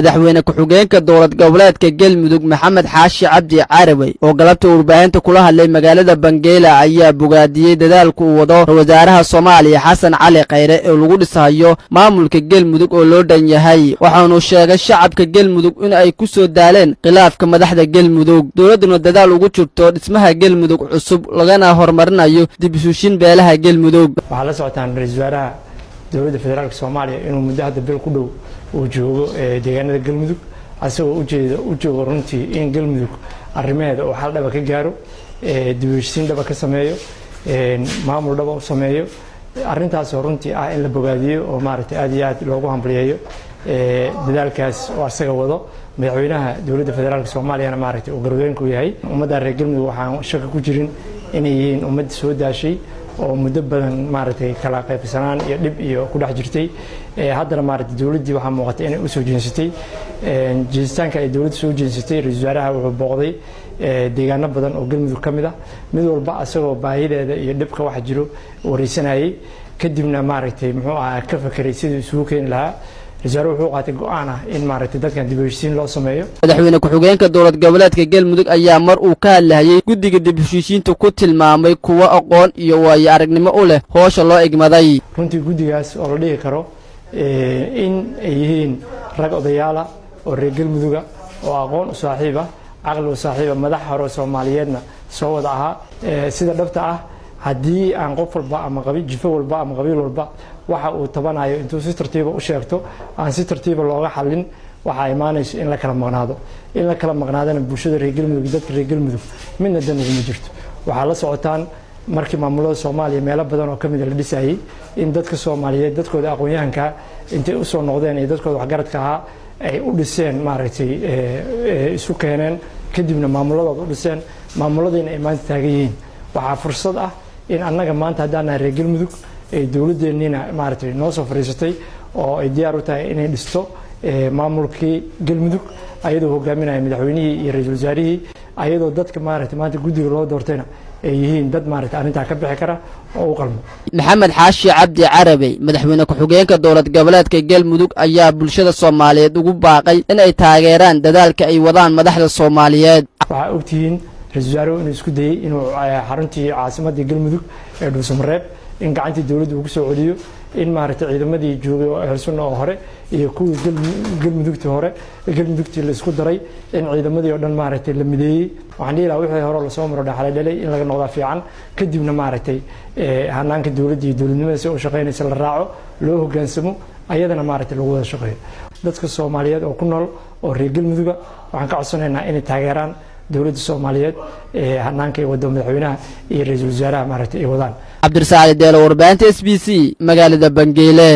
madaxweyne ku-xigeenka dowlad goboleedka Galmudug Maxamed Xaashi Cabdi Carawey oo galabta warbaahinta kula hadlay magaalada Bangeela ayaa bogaadiyay dadaalka uu wado wasaaraha Soomaaliya Xasan Cali Khayre ee lagu dhisayo maamulka Galmudug oo loo dhan yahay waxaanu sheegay shacabka Galmudug in ay ku soo daaleen khilaafka madaxda Galmudug dowladuna dadaal ugu jirto dhismaha Galmudug cusub lagana horumarinayo dib u heshiisiin beelaha Galmudug waxa la socotaan ra'iisul wasaaraha dowladda federaalka Soomaaliya inuu muddo hadda bil ku dhow uu joogo deegaanada Galmudug asagoo u joogo runtii in Galmudug arrimaheeda oo xal dhaba ka gaaro dib u heshiisiin dhaba ka sameeyo maamul dhaba u sameeyo arrintaas oo runtii ah in la bogaadiyo oo maaragtay aad iyo aad loogu hambalyeeyo dadaalkaas oo asaga wado madaxweynaha dowladda federaalka Soomaaliya maaragtay oo garweynku yahay ummadda reer Galmudug waxaan shaqo ku jirin inay yihiin ummad soo daashay oo muddo badan maaragtay kala qaybsanaan iyo dib iyo ku dhex jirtay haddana maaragtay dawladii waxa muuqatay inay u soo jeensatay jeestaanka ay dawladdu soo jeensatay ra'iisul wasaaraha wuxuu booqday deegaano badan oo Galmudug ka mid ah mid walba asagoo baahideeda iyo dhibka wax jiro wareysanayay kadibna maaragtay muxuu ahaa ka fakiray sidii isugu keen lahaa ra'iisul wuxuu qaatay go'aan ah in maaragtay dadkan dib u heshiisiin loo sameeyo madaxweyne ku-xigeenka dowlad goboleedka Galmudug ayaa mar uu ka hadlayay guddiga dib u heshiisiinta ku tilmaamay kuwa aqoon iyo waayo aragnimo u leh howsha loo igmaday runtii guddigaas oo la dhihi karo in ay yihiin rag odayaal ah oo reer Galmudug oo aqoon u saaxiib ah aqal u saaxiib ah madax hore Soomaaliyeedna soo wada aha sida dhabta ah haddii aan qof walba ama jifo walba ama qabiil walba waxa uu tabanayo intuu si tartiib u sheegto aan si tartiib looga xalin waxa imaanayso in la kala maqnaadana bulshada reer Galmudug dadka reer Galmudug midna dan ugu jirto waxa la socotaan markii maamulada Soomaaliya meelo badan oo kamid la dhisayay in dadka Soomaaliyeed dadkooda aqoon-yahanka intay u soo noqdeen ee dadkooda waxgaradka ahaa ay u dhiseen maaragtay isu keeneen kadibna maamuladooda u dhiseen maamuladina ay maanta taagan yihiin waxa fursad ah in annaga maanta haddaan reer Galmudug ay dawladdeennina maaragtay noo soo fariisatay oo ay diyaar u tahay inay dhisto maamulkii Galmudug ayadoo hogaaminaya madaxweynihii iyo ra'iisul wasaarihii ayadoo dadka maaragtay maanta guddiga loo doortayna ay yihiin dad maaragtay arrinta ka bixi kara oo u qalmo Maxamed Xaashi Cabdi Carawey madaxweyne ku-xigeenka dowlad goboleedka Galmudug ayaa bulshada Soomaaliyeed ugu baaqay in ay taageeraan dadaalka ay wadaan madaxda Soomaaliyeed waxa ogtihiin ra'iisul wasaaruhu inuu isku dayay inuu xaruntii caasimadda Galmudug ee Dhuusamareeb in gacantii dawladdu ugu soo celiyo in maaragtay ciidamadii joogay oo Helsinki oo hore iyo kuwii Galmudugtii la isku daray in ciidamadii oo dhan maaragtay la mideeyay waxaan dhihi lahaa wixii hore la soo maro dhaxalay dhalay in laga noqdo fiican kadibna maaragtay hanaanka dawladda iyo dawladnimada si uu shaqeynaysa la raaco loo hoggaansamo ayadana maaragtay lagu wada shaqeeyo dadka Soomaaliyeed oo ku nool oo reer Galmudug waxaan ka codsanaynaa inay taageeraan dowladda Soomaaliyeed hanaanka ay wado madaxweynaha iyo ra'iisul wasaaraha maaragtay ay wadaan Cabdirasaaq Deelo warbaahinta SBC magaalada Bangeela